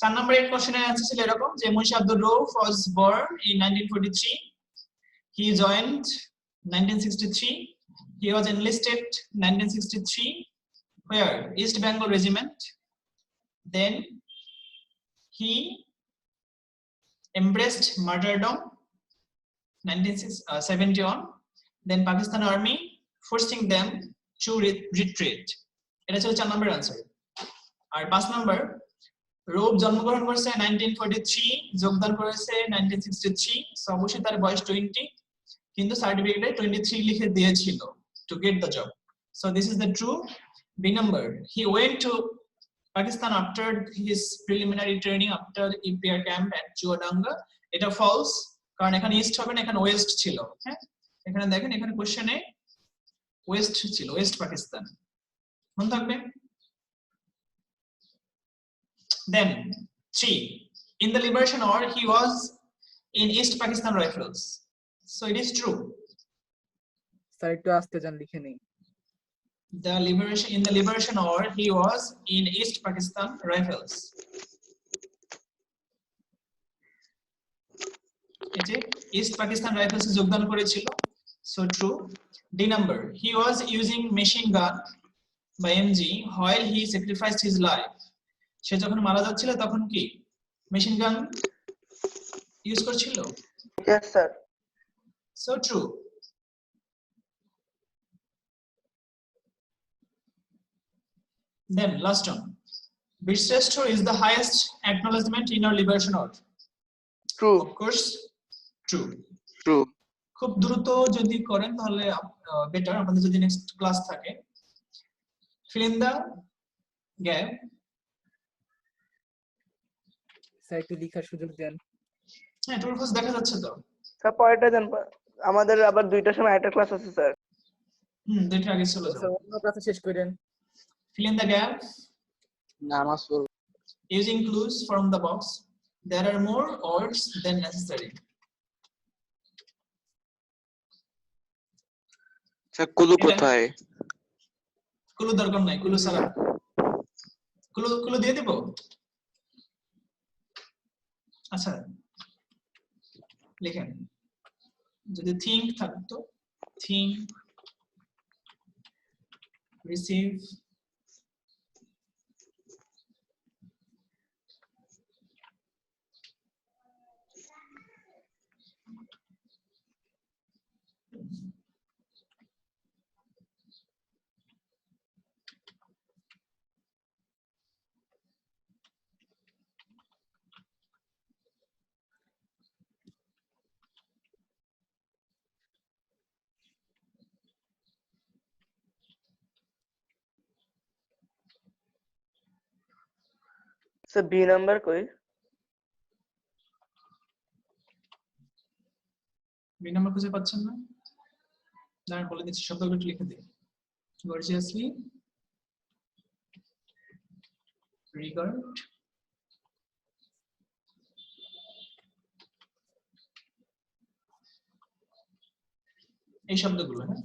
4 নম্বরের কোশ্চেনের অ্যানসার ছিল এরকম যে Munshi Abdur Rauf was born in 1943. He joined 1963. He was enlisted 1963. Where? East Bengal Regiment. Then he embraced martyrdom 1971. Then Pakistan Army forcing them to retreat. এটা ছিল 4 নম্বরের অ্যানসার। আর 5 নম্বর রূপ জন্মগ্রহণ করেছে 1943, যোগদান করেছে 1963, সো অবশ্যই তার বয়স 20, কিন্তু সার্টিফিকেটে 23 লিখে দিয়েছিল to get the job. So this is the true. B number, he went to Pakistan after his preliminary training after EPR camp at Chuvadanga. এটা false, কারণ এখানে ইস্ট হবে না, এখানে ওয়েস্ট ছিল। হ্যাঁ, এখানে দেখেন, এখানে কোশ্চেনে ওয়েস্ট ছিল, ওয়েস্ট পাকিস্তান। মনে থাকবে। Then 3, in the liberation war he was in East Pakistan Rifles. So it is true. Sir একটু আস্তে যান, লিখে নেই। In the liberation war he was in East Pakistan Rifles. এতে East Pakistan Rifles এ যোগদান করেছিল, so true. D number, he was using machine gun by MG while he sacrificed his life. সে যখন মারা যাচ্ছিল তখন কি মেশিন গান ইউজ করছিল? Yes sir. So true. Then last one, Birshreshtha is the highest acknowledgement in our liberation war. True. Of course true. True. খুব দ্রুত যদি করেন তাহলে বেটার, আপনাদের যদি নেক্সট ক্লাস থাকে। fill in the gap. Sir একটু লেখার সুযোগ দেন। হ্যাঁ, টুল ফোর্স দেখা যাচ্ছে তো। স্যার পরেরটা দেন, আমাদের আবার 2টার সময় একটা ক্লাস আছে স্যার। দুইটা আগে চলে যাও। স্যার অন্য ক্লাসে শেষ করেন। fill in the gap নামাজ পড়ব using clues from the box. There are more words than necessary. Sir Kullu কোথায়? কুলু দরকার নাই, কুলু ছাড়া। কুলু দিয়ে দেব। আচ্ছা লিখেন, যদি think থাকতো, think, receive, sir B number কই? বি নাম্বার খুঁজে পাচ্ছেন না? দাঁড়ান বলে দিচ্ছি, শব্দগুলো একটু লিখে দিই। Gorgeously regard এই শব্দগুলো। হ্যাঁ,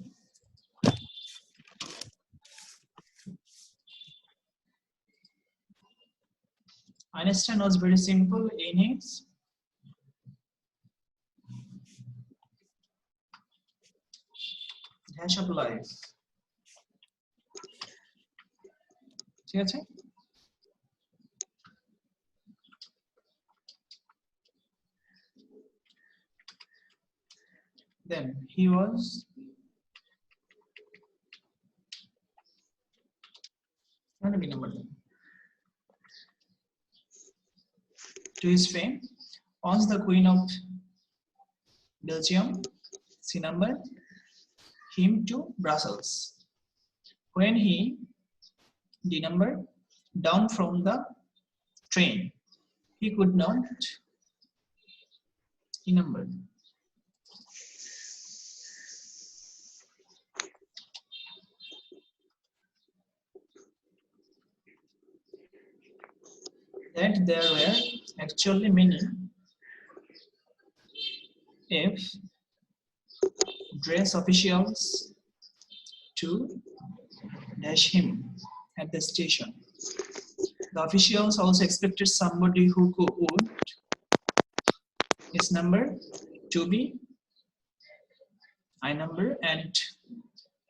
Einstein was very simple in his dash of life. ঠিক আছে, then he was be number to his fame was the Queen of Belgium. C number, him to Brussels when he, D number, down from the train he could not, E number, that there were actually many if dress officials to dash him at the station. The officials also expected somebody who would his number to be I number and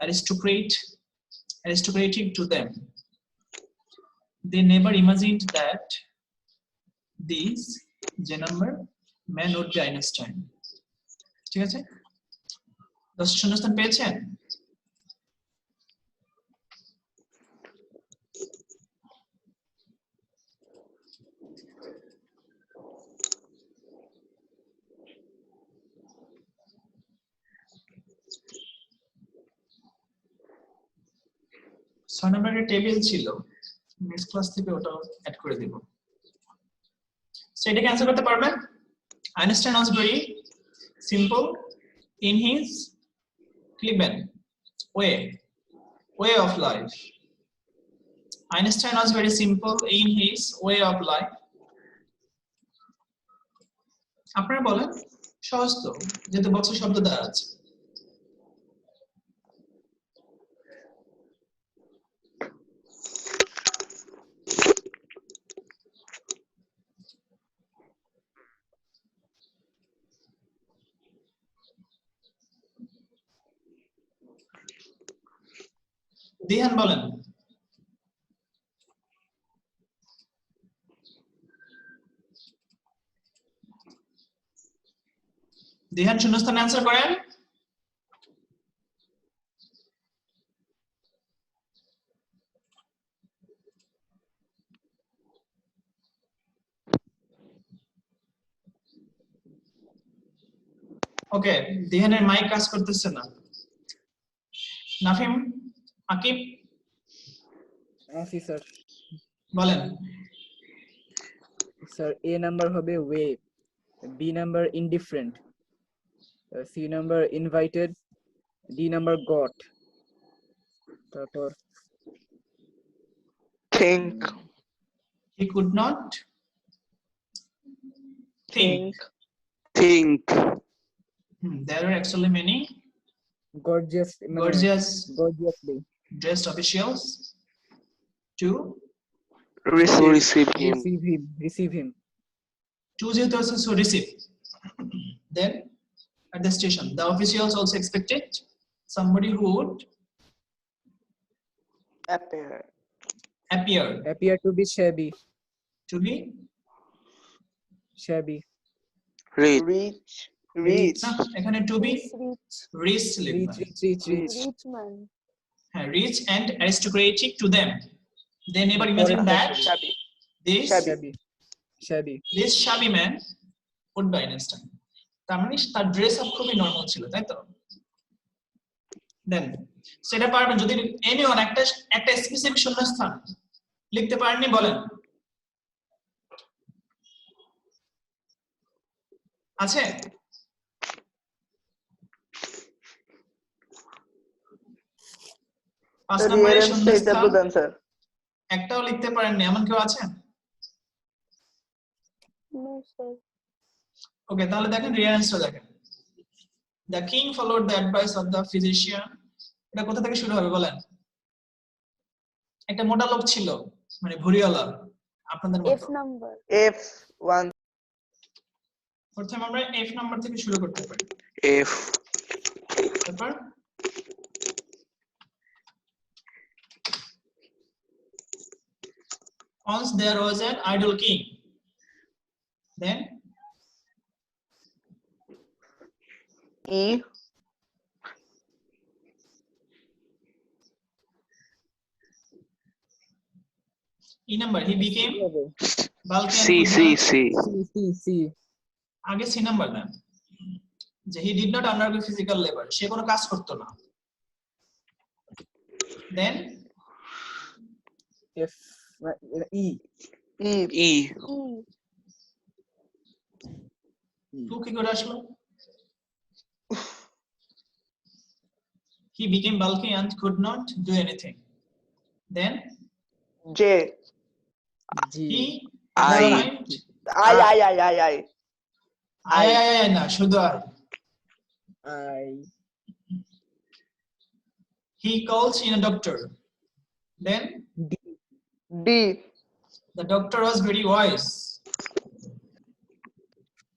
aristocratic to them. They never imagined that this J number man would be Einstein. ঠিক আছে? 10 শূন্যস্থান পেয়েছেন? ছয় নম্বরের table ছিল, next class থেকে ওটা add করে দিব। সো এটাকে অ্যানসার করতে পারবেন? Einstein was very simple in his Cleveland way of life. Einstein was very simple in his way of life. আপনারা বলেন, সহজ তো, যেহেতু বক্স শব্দ দেওয়া আছে। দিহান বলেন। দিহান শূন্যস্থান অ্যানসার করেন। ওকে, দিহানের মাইক কাজ করতেছে না। নাফিম, আকিব আসি স্যার। বলেন। স্যার এ নাম্বার হবে way, B number indifferent, C number invited, D number got, তারপর think He could not think. There are actually many gorgeously dressed officials to receive him. receive him. choose it also to receive. Then at the station, the officials also expected somebody who would appear to be shabby, rich না, এখানে to be rich লিখবেন। হ্যাঁ, rich and aristocratic to them. They never imagined that this shabby man would be Einstein. তার মানে তার dress up খুবই normal ছিল, তাই তো? দেন সেটা পারবেন যদি এনিওয়ান একটা স্পেসিফিক শূন্যস্থান লিখতে পারেননি বলেন। আছে? পাঁচ নম্বরের শূন্যস্থান একটাও লিখতে পারেননি এমন কেউ আছেন? ওকে, তাহলে দেখেন রিয়ারেন্সটা দেখেন। The king followed the advice of the physician. এটা কোথা থেকে শুরু হবে বলেন? একটা মোটা লোক ছিল, মানে ভুঁড়িওয়ালা, আপনাদের মতো। F1 প্রথমে আমরা F নাম্বার থেকে শুরু করতে পারি। F তারপর once there was an idle king. Then E number he became bulky and C আগে C নাম্বার না, যে he did not undergo physical labor, সে কোনো কাজ করতো না। Then E টু কি করে আসলো? He became bulky and could not do anything. Then J he I না, শুধু I he calls in a doctor. Then D The doctor was very wise.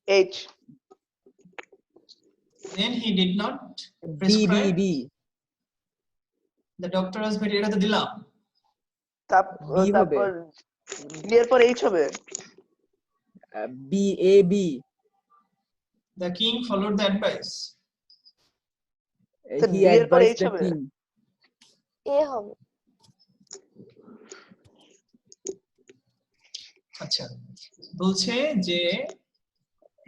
H. Then he did not B, B, prescribe. B. The doctor was very, এটা তো দিলাম। B হবে। তারপর D এর পর H হবে। B, A, B. The king followed the advice. তো He D এর পর advised H the হবে। king. এ হবে। আচ্ছা, বলছে যে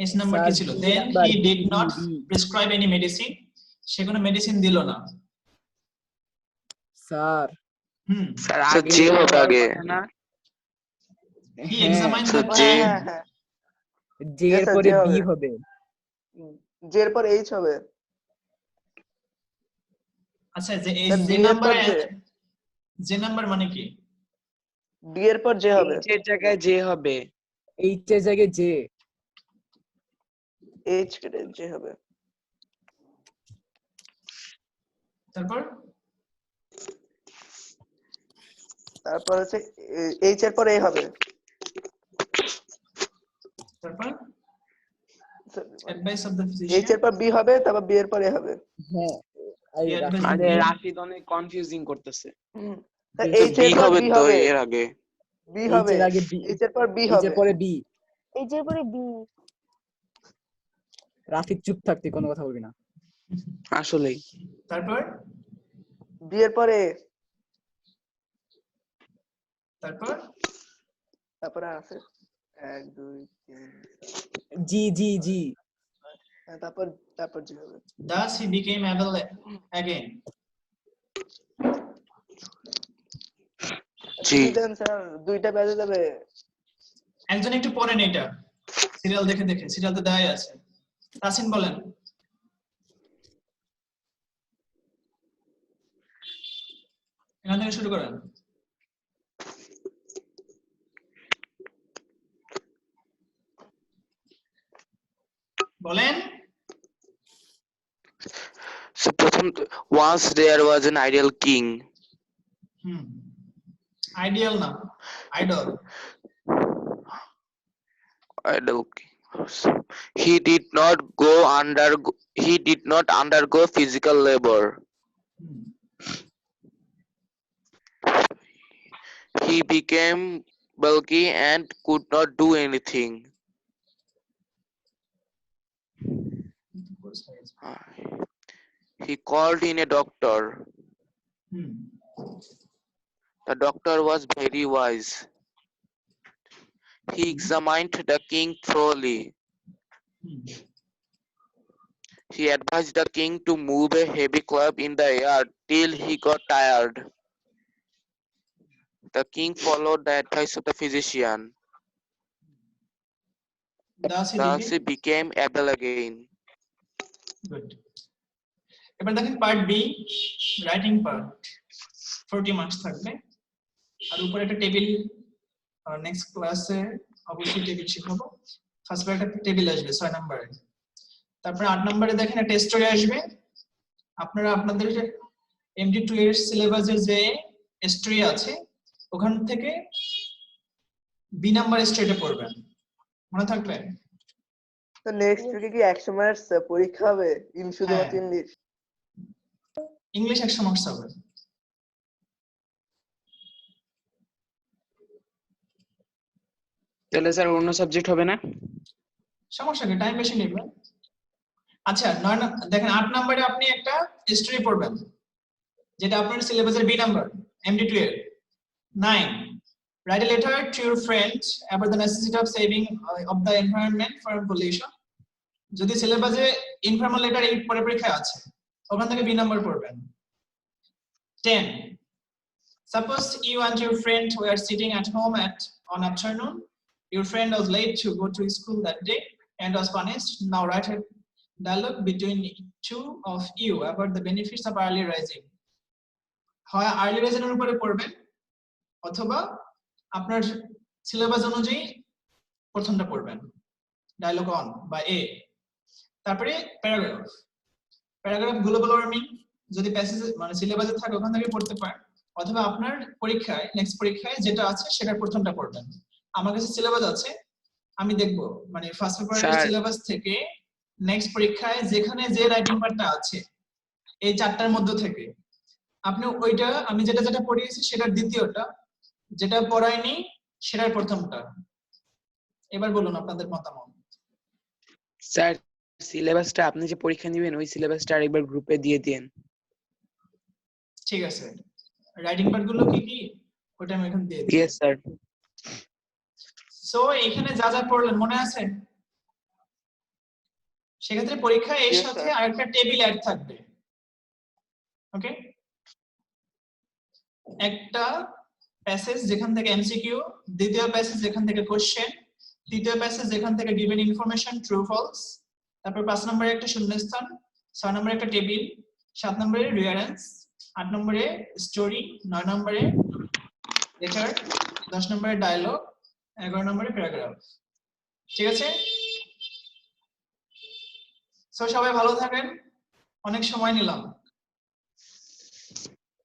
এস নাম্বার Sir, কি ছিল? B Then number, he did B, not B. prescribe any medicine. সে কোনো মেডিসিন দিল না। Sir. স্যার So আগে J হবে হওয়ার আগে। কথা না? He হ্যাঁ, examined So the J king. হ্যাঁ। J Yes, এর sir, পরে J B হবে। হবে। J এর পর H হবে। আচ্ছা, যে Sir, যে D এর নাম্বার পর J। যে নাম্বার মানে কি? D এর পর J হবে। H এর জায়গায় যে হবে। H এর জায়গায় J। H কেটে J হবে। তারপর হচ্ছে H এর পর A হবে। তারপর advice of the H physician. এর পর B হবে, তারপর B এর পর A হবে। হ্যাঁ, He advised মানে the king. রাশিদ অনেক কনফিউজিং করতেছে। তা So H B এর পর হবে B তো হবে। এর আগে। B হবে। H এর আগে B। H এর পর B H হবে। এর পরে B। H এর পরে B। রাফিক চুপ থাকতে কোনো কথা বলবি না। আসলেই। তারপর B এর পর A। তারপর আর আছে 1 2 3 G, G, G. তারপর G হবে। thus he became able again. G. Then sir, দুইটা বেজে যাবে। একজন একটু পড়েন এটা, সিরিয়াল দেখে দেখে, সিরিয়াল তো দেয়াই আছে। তাসিন বলেন। এখান থেকে শুরু করেন। বলেন। So প্রথম once there was an ideal king. Ideal না, idol. Ideal king. He did not undergo physical labor. He became bulky and could not do anything. He called in a doctor. The doctor was very wise. He examined the king thoroughly. He advised the king to move a heavy club in the air till he got tired. The king followed the advice of the physician. thus Thus he he became able again. Good. এবার দেখেন part B, writing part, 40 marks থাকবে। আর উপরে একটা table, next ক্লাসে অবশ্যই table শিখাবো। First বার একটা টেবিল আসবে 6 নম্বরে। তারপরে 8 নম্বরে দেখেন একটা স্টোরি আসবে। আপনারা আপনাদের যে MD2 এর সিলেবাসের যে স্টোরি আছে ওখান থেকে বি নাম্বার স্টোরিটা পড়বেন, মনে থাকবে? তো নেক্সট উইকে কি 100 মার্কস পরীক্ষা হবে? শুধুমাত্র ইংলিশ? ইংলিশ 100 মার্কস হবে। তাহলে স্যার অন্য সাবজেক্ট হবে না? সমস্যা কি, টাইম বেশি নেবে। আচ্ছা, দেখেন 8 নম্বরে আপনি একটা স্টোরি পড়বেন যেটা আপনার সিলেবাসের বি নাম্বার, MD2 এর। 9, write a letter to your friend about the necessity of saving of the environment from pollution. যদি সিলেবাসে ইনফর্মাল লেটার এই পরে পরীক্ষায় আছে ওখান থেকে বি নাম্বার পড়বেন। 10, suppose you and your friend were sitting at home on afternoon. Your friend was late to go to school that day and was punished. Now write a dialogue between two of you about the benefits of early rising. হয় early rising এর উপরে পড়বেন অথবা আপনার syllabus অনুযায়ী প্রথমটা পড়বেন, dialogue on বা এ। তারপরে প্যারাগ্রাফ, গ্লোবাল ওয়ার্মিং যদি প্যাসেজ মানে সিলেবাসে থাকে ওখান থেকে পড়তে পারেন। অথবা আপনার পরীক্ষায় নেক্সট পরীক্ষায় যেটা আছে সেটার প্রথমটা পড়বেন। আমার কাছে সিলেবাস আছে, আমি দেখব মানে ফার্স্ট পেপারের স্যার। সিলেবাস থেকে নেক্সট পরীক্ষায় যেখানে যে রাইটিং পার্টটা আছে এই চারটার মধ্যে থেকে আপনি ওইটা আমি যেটা যেটা পড়িয়েছি সেটার দ্বিতীয়টা, যেটা পড়াইনি সেটার প্রথমটা। এবার বলুন আপনাদের মতামত। স্যার সিলেবাসটা আপনি যে পরীক্ষা নেবেন ওই সিলেবাসটা আরেকবার গ্রুপে দিয়ে দিন। ঠিক আছে, রাইটিং পার্ট গুলো কি কি ওটা আমি এখন দিয়ে দিই। Yes sir. সো এখানে যা যা পড়লেন মনে আছে? সেক্ষেত্রে পরীক্ষায় এর Yes, সাথে sir. আরেকটা টেবিল অ্যাড থাকবে। ওকে, একটা প্যাসেজ যেখান থেকে এমসিকিউ, দ্বিতীয় প্যাসেজ যেখান থেকে কোশ্চেন, তৃতীয় প্যাসেজ যেখান থেকে গিভেন ইনফরমেশন ট্রু ফলস, তারপর 5 নম্বরে একটা শূন্যস্থান, 6 নম্বরে একটা টেবিল, 7 নম্বরে রিয়ারেন্স, 8 নম্বরে স্টোরি, 9 নম্বরে লেটার, 10 নম্বরে ডায়লগ, 11 নম্বরে প্যারাগ্রাফ। ঠিক আছে, সো সবাই ভালো থাকেন, অনেক সময় নিলাম।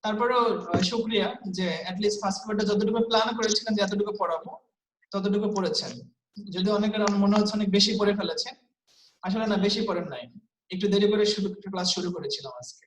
তারপরেও শুকরিয়া যে অ্যাট লিস্ট ফার্স্ট পেপারটা যতটুকু প্ল্যান করেছিলেন যে এতটুকু পড়াবো ততটুকু পড়েছেন। যদি অনেকের মনে হচ্ছে অনেক বেশি পড়ে ফেলেছেন, আসলে না বেশি পড়েন নাই, একটু দেরি করে ক্লাস শুরু করেছিলাম আজকে।